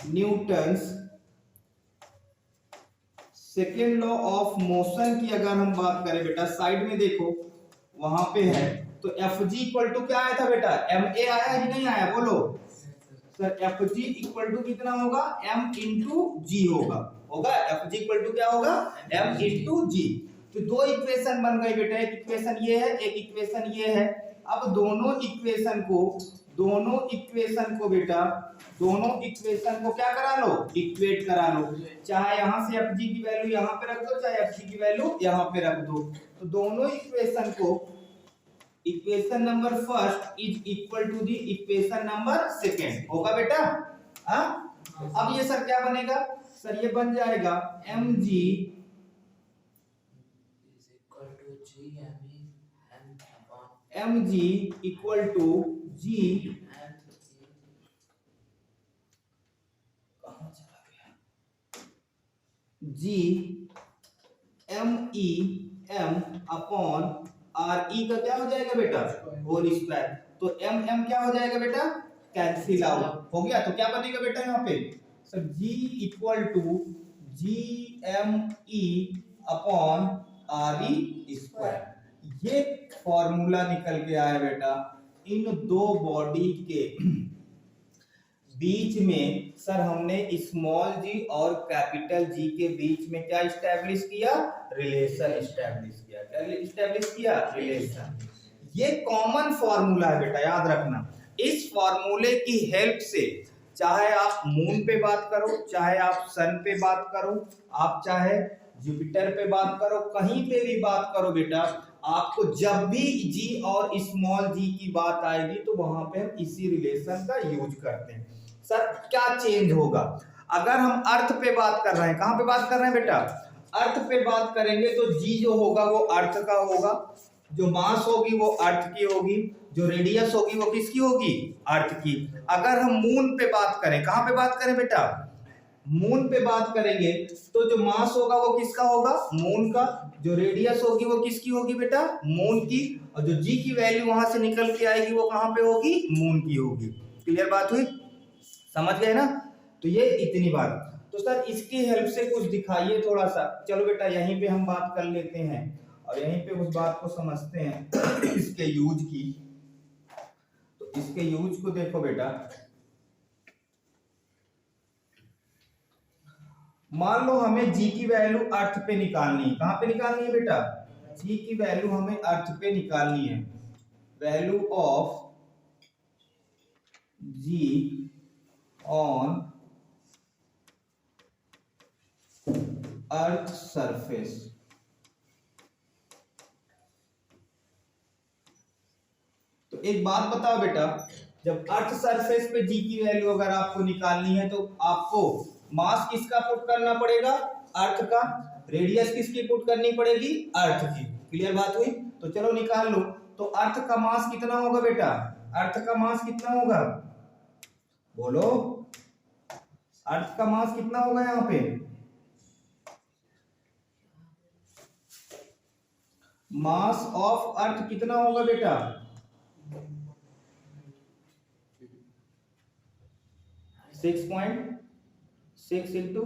A: Newton's second law of motion की अगर हम बात करें बेटा, साइड में देखो वहां पे है, तो एफ जी इक्वल टू क्या आया था बेटा, एम ए आया कि नहीं आया, बोलो sir. F G equal to कितना होगा, एम इंटू जी होगा। होगा एफ जी इक्वल टू क्या होगा, एम इंटू जी। तो दो इक्वेशन बन गई बेटा, एक इक्वेशन ये है, एक इक्वेशन ये है। अब दोनों इक्वेशन को बेटा, दोनों इक्वेशन को क्या करा लो, इक्वेट करा लो। चाहे यहां से एफ जी की वैल्यू यहां पे रख दो, चाहे एफ जी की वैल्यू यहां पे रख दो। तो दोनों इक्वेशन को, equation number first is equal to the equation number second होगा बेटा। हाँ, अब ये सर क्या बनेगा, सर ये बन जाएगा M G equal to G, कहां चला गया, G M E M upon R E का क्या हो जाएगा बेटा, होल स्क्वायर। तो एम एम क्या हो जाएगा बेटा, कैंसिल आउट हो गया। तो क्या बनेगा बेटा यहाँ पे, sir G equal to G M E upon R E square. ये फॉर्मूला निकल के आया बेटा इन दो बॉडी के बीच में। सर हमने स्मॉल जी और कैपिटल जी के बीच में क्या स्टैब्लिश किया, रिलेशन स्टैब्लिश किया। क्या स्टैब्लिश किया, रिलेशन। ये कॉमन फॉर्मूला है बेटा, याद रखना। इस फॉर्मूले की हेल्प से चाहे आप मून पे बात करो, चाहे आप सन पे बात करो, आप चाहे जुपिटर पे बात करो, कहीं पे भी बात करो बेटा, आपको जब भी जी और स्मॉल जी की बात आएगी तो वहां पे हम इसी रिलेशन का यूज करते हैं। सर क्या चेंज होगा, अगर हम अर्थ पे बात कर रहे हैं, कहां पे बात कर रहे हैं बेटा, अर्थ पे बात करेंगे तो जी जो होगा वो अर्थ का होगा, जो मास होगी वो अर्थ की होगी, जो रेडियस होगी वो किसकी होगी, अर्थ की। अगर हम मून पे बात करें, कहां पे बात करें बेटा, मून पे बात करेंगे तो जो मास होगा वो किसका होगा, मून का, जो रेडियस होगी वो किसकी होगी बेटा, मून की, और जो जी की वैल्यू वहां से निकल के आएगी वो कहां पे होगी, मून की होगी। क्लियर बात हुई, समझ गए ना। तो ये इतनी बात। तो सर इसकी हेल्प से कुछ दिखाइए थोड़ा सा। चलो बेटा यहीं पे हम बात कर लेते हैं और यहीं पे उस बात को समझते हैं इसके यूज की। तो इसके यूज को देखो बेटा, मान लो हमें जी की वैल्यू अर्थ पे निकालनी है। कहां पे निकालनी है बेटा, जी की वैल्यू हमें अर्थ पे निकालनी है। Value of G on earth surface. तो एक बात बताओ बेटा, जब अर्थ सरफेस पे जी की वैल्यू अगर आपको निकालनी है तो आपको मास किसका पुट करना पड़ेगा, अर्थ का, रेडियस किसकी पुट करनी पड़ेगी, अर्थ की। क्लियर बात हुई। तो चलो निकाल लो। तो अर्थ का मास कितना होगा बेटा, अर्थ का मास कितना होगा, बोलो, अर्थ का मास कितना होगा यहाँ पे, मास ऑफ अर्थ कितना होगा बेटा, 6.6 इंटू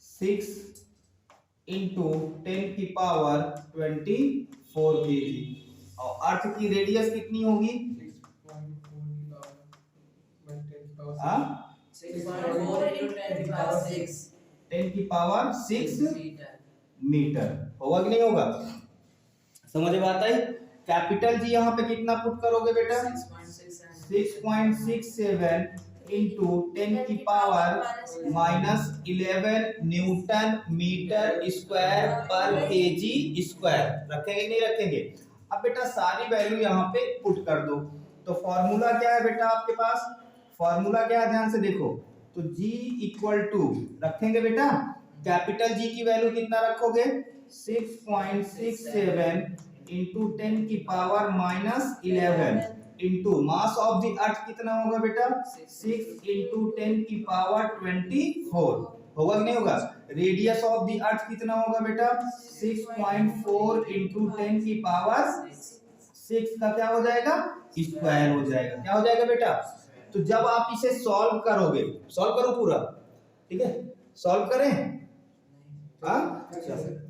A: 6 इंटू 10 की पावर 24 केजी। और अर्थ की रेडियस कितनी होगी, 10 की पावर 6 मीटर। होगा कि नहीं होगा, समझ में आता है। कैपिटल जी यहाँ पे कितना पुट करोगे बेटा, 6.67 इंटू 10 की पावर -11 न्यूटन मीटर स्क्वायर पर केजी स्क्वायर। रखेंगे नहीं रखेंगे। अब बेटा सारी वैल्यू यहाँ पे पुट कर दो। तो फॉर्मूला क्या है बेटा आपके पास, फॉर्मूला क्या है ध्यान से देखो। तो G इक्वल टू रखेंगे बेटा, कैपिटल जी की वैल्यू कितना रखोगे, 6.67 इंटू 10 की power -11 into mass of the earth कितना होगा बेटा 6 इंटू 10 की पावर 24 होगा कि नहीं होगा। रेडियस ऑफ द अर्थ कितना होगा बेटा 6.4 इंटू 10 की पावर 6 का क्या हो जाएगा स्क्वायर हो जाएगा। क्या हो जाएगा बेटा। तो जब आप इसे सॉल्व करोगे, सॉल्व करो पूरा, ठीक है, सॉल्व करें। हाँ
C: इच्छा है।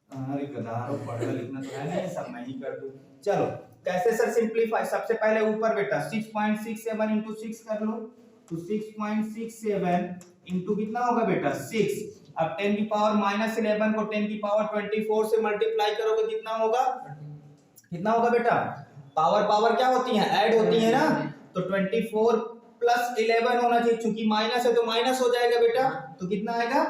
A: अरे गधारो, पढ़ना लिखना तो है नहीं, सब मैं ही कर दूं। चलो कैसे सर सिंपलीफाई, सबसे पहले ऊपर बेटा 6.67 इंटू 6 कर लो, तो 6.67 इंटू कितना होगा बेटा 6। अब 10 की पावर -11 को 10 की पावर 24 से मल्टीप्लाई करोगे कितना होगा, कितना होगा बेटा। पावर पावर क्या होती है, ऐड होती है ना, तो 24 प्लस 11 होना चाहिए, चूंकि माइनस है तो माइनस हो जाएगा बेटा, तो कितना आएगा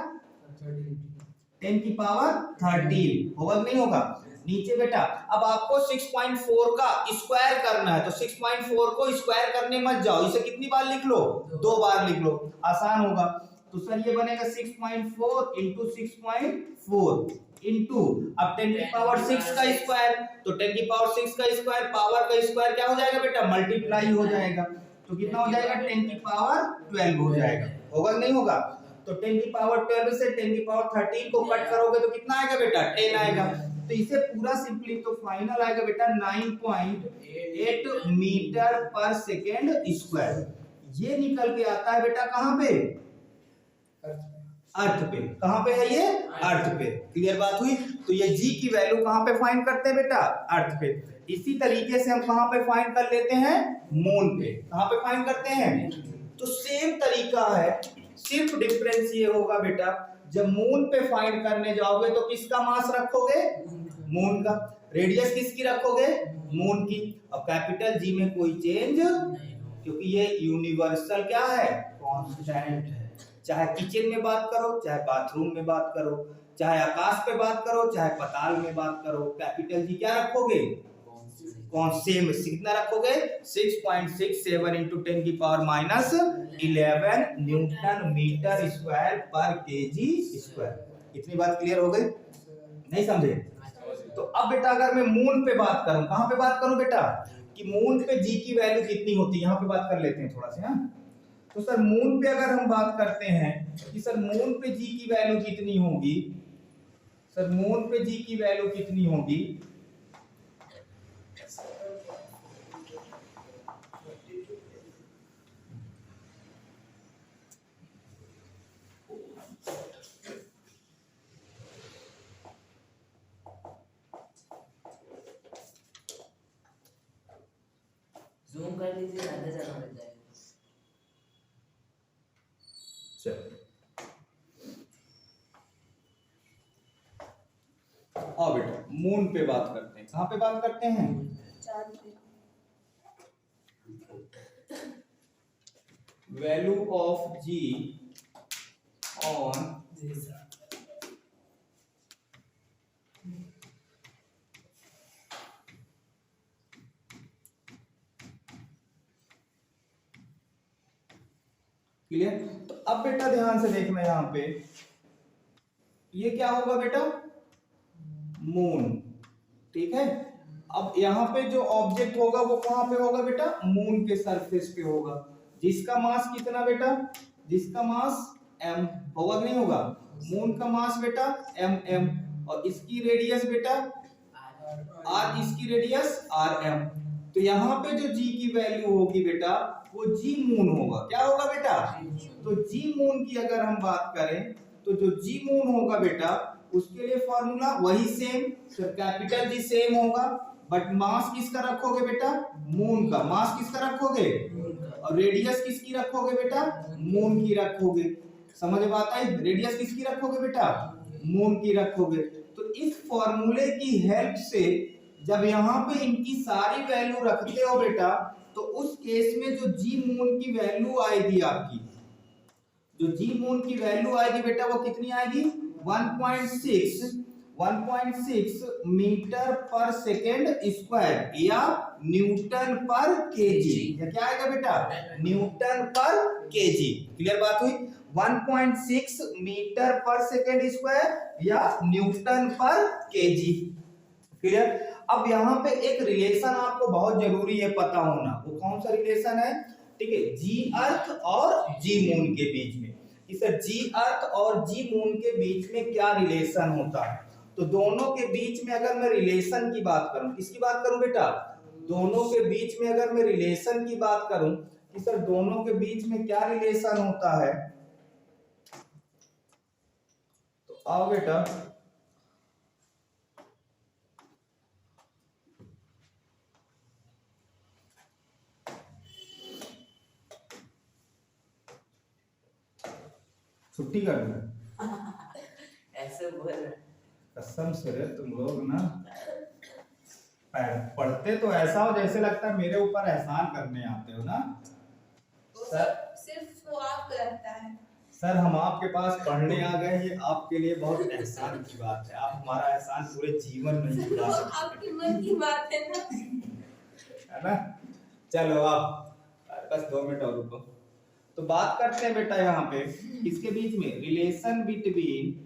A: 10 की पावर 13 होगा कि नहीं होगा। नीचे बेटा अब आपको 6.4 का स्क्वायर करना है, तो 6.4 को स्क्वायर करने मत जाओ, इसे कितनी बार लिख लो, 2 बार लिख लो, आसान होगा। तो सर ये बनेगा 6.4 इंटू 6.4 इंटू अब 10 की पावर 6 का स्क्वायर, तो 10 की पावर 6 का स्क्वायर, पावर का स्क्वायर क्या हो जाएगा बेटा मल्टीप्लाई हो जाएगा, तो कितना हो जाएगा 10 की पावर 12 हो जाएगा, होगा कि नहीं होगा। तो 10 की पावर 12 से 10 की पावर 13 को कट करोगे तो कितना आएगा बेटा 10 आएगा। तो इसे पूरा सिंपली तो फाइनल आएगा बेटा 9.8 मीटर पर सेकेंड स्क्वायर। ये निकल के आता है बेटा कहां पे, अर्थ पे। कहां पे है ये, अर्थ पे। क्लियर बात हुई। तो ये जी की वैल्यू कहां पे फाइंड करते हैं बेटा, अर्थ पे। इसी तरीके से हम कहां पे फाइंड कर लेते हैं, मून पे। कहां पे फाइंड करते हैं, तो सेम तरीका है, सिर्फ डिफरेंस ये होगा बेटा जब मून पे फाइंड करने जाओगे तो किसका मास रखोगे, मून का। रेडियस किसकी रखोगे, मून की। अब कैपिटल जी में कोई चेंज, क्योंकि ये यूनिवर्सल क्या है, कांस्टेंट है। चाहे किचन में बात करो, चाहे बाथरूम में बात करो, चाहे आकाश पे बात करो, चाहे पाताल में बात करो, कैपिटल जी क्या रखोगे, सेम। कितना रखोगे 6.67 इंटू 10 की पावर -11 न्यूटन मीटर स्क्वायर पर केजी स्क्वायर। इतनी बात क्लियर हो गई, नहीं समझे। तो अब बेटा अगर मैं मून पे बात करूं, कहां पे बात करूं बेटा, कि मून पे जी की वैल्यू कितनी होती है, यहां पे बात कर लेते हैं थोड़ा सा। तो सर मून पे अगर हम बात करते हैं कि सर मून पे जी की वैल्यू कितनी होगी, सर मून पे जी की वैल्यू कितनी होगी,
E: जूम कर लीजिए, ज्यादा ज्यादा हो जाएगा।
A: हाँ बेटा मून पे बात करते हैं। कहां पे बात करते हैं, value of G on clear. तो अब बेटा ध्यान से देखना यहाँ पे, ये क्या होगा बेटा, मून, ठीक है। अब यहाँ पे जो ऑब्जेक्ट होगा वो कहां पे होगा बेटा, मून के सरफेस पे होगा, जिसका मास कितना बेटा, जिसका मास m होगा कि नहीं होगा। मून का मास बेटा mm और इसकी रेडियस बेटा r, इसकी रेडियस rm। तो यहाँ पे जो g की वैल्यू होगी बेटा वो g मून होगा। क्या होगा बेटा, तो g मून की अगर हम बात करें तो जो g मून होगा बेटा उसके लिए फॉर्मूला वही सेम, तो कैपिटल जी सेम होगा, बट मास किसका रखोगे बेटा, मून का। मास किसका रखोगे और रेडियस किसकी रखोगे बेटा, मून की रखोगे। समझ में आता है, रेडियस किसकी रखोगे बेटा, मून की रखोगे। तो इस फॉर्मूले की हेल्प से जब यहाँ पे इनकी सारी वैल्यू रखते हो बेटा, तो उस केस में जो जी मून की वैल्यू आएगी आपकी, जो जी मून की वैल्यू आएगी बेटा वो कितनी आएगी 1.6 1.6 मीटर पर सेकेंड स्क्वायर या न्यूटन पर केजी। ये क्या आएगा बेटा? न्यूटन पर केजी। क्लियर बात हुई? 1.6 मीटर पर सेकेंड स्क्वायर या न्यूटन पर केजी। क्लियर? अब यहाँ पे एक रिलेशन आपको बहुत जरूरी है पता होना। वो कौन सा रिलेशन है? ठीक है, जी अर्थ और जी मून के बीच में। इस जी अर्थ और जी मून के बीच में क्या रिलेशन होता है? तो दोनों के बीच में अगर मैं रिलेशन की बात करूं, किसकी बात करूं बेटा? दोनों के बीच में अगर मैं रिलेशन की बात करूं कि सर दोनों के बीच में क्या रिलेशन होता है, तो आओ बेटा छुट्टी कर दो।
E: ऐसे बोल रहा है।
A: कसम से रे तुम लोग ना पढ़ते तो ऐसा हो जैसे लगता है मेरे ऊपर एहसान करने आते हो ना।
F: वो
A: सर
F: सब सिर्फ वो आपको लगता है।
A: सर हम आपके पास पढ़ने आ गए, ये आपके लिए बहुत एहसान की बात है। आप हमारा एहसान पूरे जीवन में नहीं भुला
F: वो
A: सकते,
F: आपके मन की बात है ना।
A: है ना? चलो आप बस 2 मिनट और रुको। तो बात करते हैं बेटा यहाँ पे इसके बीच में relation between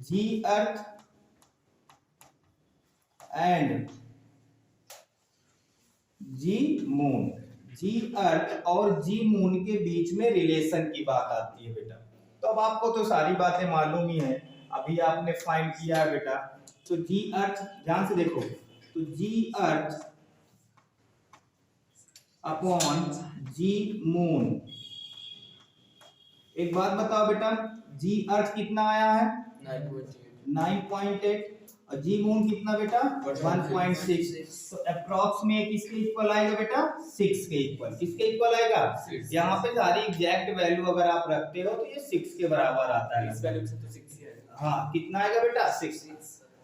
A: G earth and G moon. G earth और जी मून के बीच में रिलेशन की बात आती है बेटा। तो अब आपको तो सारी बातें मालूम ही है, अभी आपने फाइंड किया है बेटा। तो जी अर्थ, ध्यान से देखो, तो जी अर्थ अपॉन जी मून। एक बात बताओ बेटा, जी अर्थ कितना आया है? 9.8 और जी मून कितना बेटा? 1.6। तो अप्रॉक्स में किसके इक्वल आएगा बेटा? 6 के इक्वल। किसके इक्वल आएगा? यहाँ पे सारी एग्जैक्ट वैल्यू अगर आप रखते हो तो ये 6 के बराबर आता है।
D: इस वैल्यू से तो 6 ही आएगा।
A: हाँ, कितना आएगा बेटा? 6।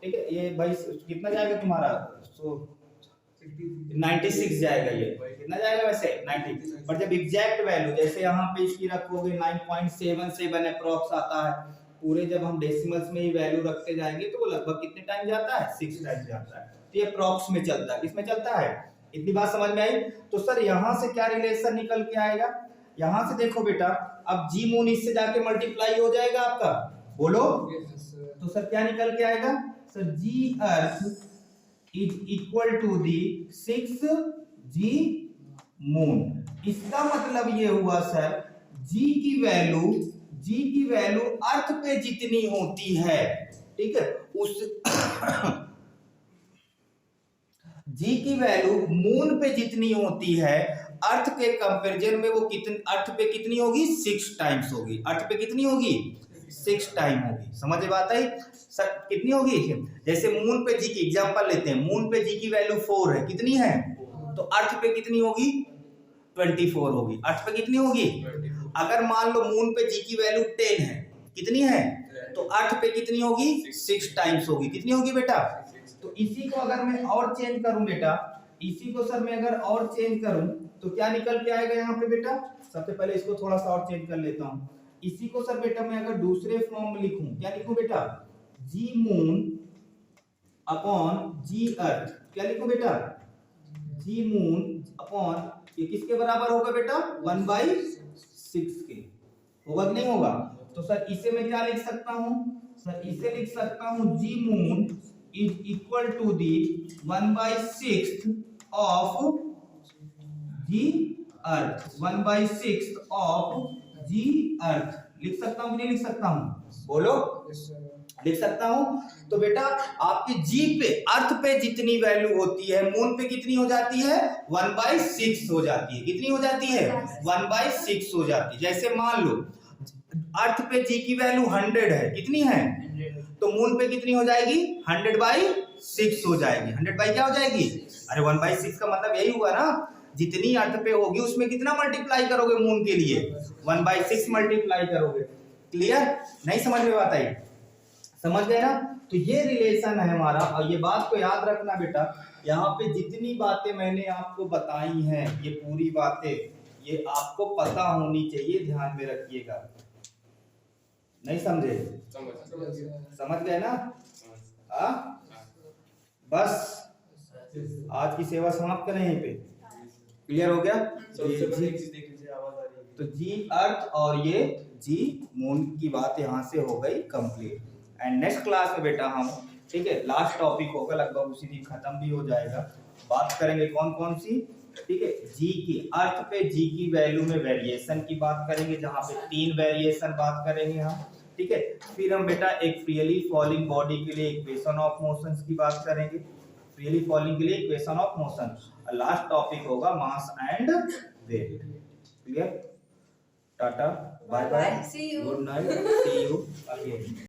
A: ठीक है, ये भाई कितना जाएगा तुम्हारा? सो 96 जाएगा। ये कितना जाएगा वैसे? 90। पर जब एग्जैक्ट वैल्यू जैसे यहाँ पे इसकी रखोगे 9.77 अप्रॉक्स आता है, पूरे जब हम डेसिमल्स में ही वैल्यू रखते जाएंगे तो वो लगभग कितने टाइम जाता है? 6 टाइम जाता है। तो ये अप्रॉक्स में चलता है। किसमें चलता है? इतनी बात समझ में आई? तो सर यहाँ से क्या रिलेशन निकल के आएगा? यहाँ से देखो बेटा, अब जी मून इससे जाके मल्टीप्लाई हो जाएगा आपका, बोलो। तो सर क्या निकल के आएगा? Sir G earth is equal to the 6 G moon. इसका मतलब ये हुआ सर जी की वैल्यू अर्थ पे जितनी होती है, ठीक है, उस जी की वैल्यू मून पे जितनी होती है अर्थ के कंपैरिजन में वो अर्थ पे कितनी होगी? 6 टाइम्स होगी। अर्थ पे कितनी होगी? 6 टाइम होगी। समझ में बात आई? सर कितनी होगी? जैसे मून पे जी की एग्जांपल लेते हैं, मून पे जी की वैल्यू 4 है, कितनी है? तो अर्थ पे कितनी होगी? 24 होगी। अर्थ पे कितनी होगी? अगर मान लो मून पे जी की वैल्यू 10 है, कितनी है? तो अर्थ पे कितनी होगी? 6 टाइम्स होगी। कितनी होगी बेटा? तो इसी को अगर मैं और चेंज करूं बेटा, इसी को सर मैं अगर और चेंज करूं तो क्या निकल के आएगा यहाँ पे बेटा? सबसे पहले इसको थोड़ा सा और चेंज कर लेता हूं। इसी को सर बेटा मैं अगर दूसरे फॉर्म में लिखूं, क्या लिखूं बेटा? जी मून अपॉन जी अर्थ। क्या लिखूं बेटा? जी मून अपॉन, ये किसके बराबर होगा बेटा? 1/6 के। होगा कि नहीं होगा? तो सर इसे मैं क्या लिख सकता हूं? सर इसे लिख सकता हूं G moon is equal to the 1/6 of G earth. 1/6 of G earth लिख सकता हूं कि नहीं लिख सकता हूं? बोलो। लिख सकता हूं। तो बेटा आपकी जी पे, अर्थ पे जितनी वैल्यू होती है मून पे कितनी हो जाती है? 1/6 हो जाती है। कितनी हो जाती है? 1/6 हो जाती है। जैसे मान लो अर्थ पे जी की वैल्यू 100 है, कितनी है? तो मून पे कितनी हो जाएगी? 100/6 हो जाएगी। 100 बाई क्या हो जाएगी? अरे 1/6 का मतलब यही हुआ ना, जितनी अर्थ पे होगी उसमें कितना मल्टीप्लाई करोगे मून के लिए? 1/6 मल्टीप्लाई करोगे। क्लियर? नहीं समझ में बात आई? समझ गए ना? तो ये रिलेशन है हमारा। और ये बात को याद रखना बेटा, यहाँ पे जितनी बातें मैंने आपको बताई हैं, ये पूरी बातें ये आपको पता होनी चाहिए, ध्यान में रखिएगा। नहीं समझे? समझ गए ना? आ? बस आज की सेवा समाप्त करें यहीं पे। क्लियर हो गया?
D: सबसे पहले एक चीज देख लीजिए, आवाज आ रही है।
A: तो जी अर्थ और ये जी मून की बात यहाँ से हो गई कंप्लीट। एंड नेक्स्ट क्लास में बेटा हम, ठीक है, लास्ट टॉपिक होगा, लगभग उसी दिन खत्म भी हो जाएगा। बात करेंगे कौन कौन सी, ठीक है, जी की अर्थ पे जी की वैल्यू में वेरिएशन की बात करेंगे, जहाँ पे 3 वेरिएशन बात करेंगे हम, ठीक है। फिर हम बेटा एक फ्रीली फॉलिंग बॉडी के लिए इक्वेशन ऑफ मोशंस की बात करेंगे, फ्रीली फॉलिंग के लिए equation of motion. Last topic होगा mass and weight. Clear? Tata, bye bye,
F: See you.
A: Good night, see you again.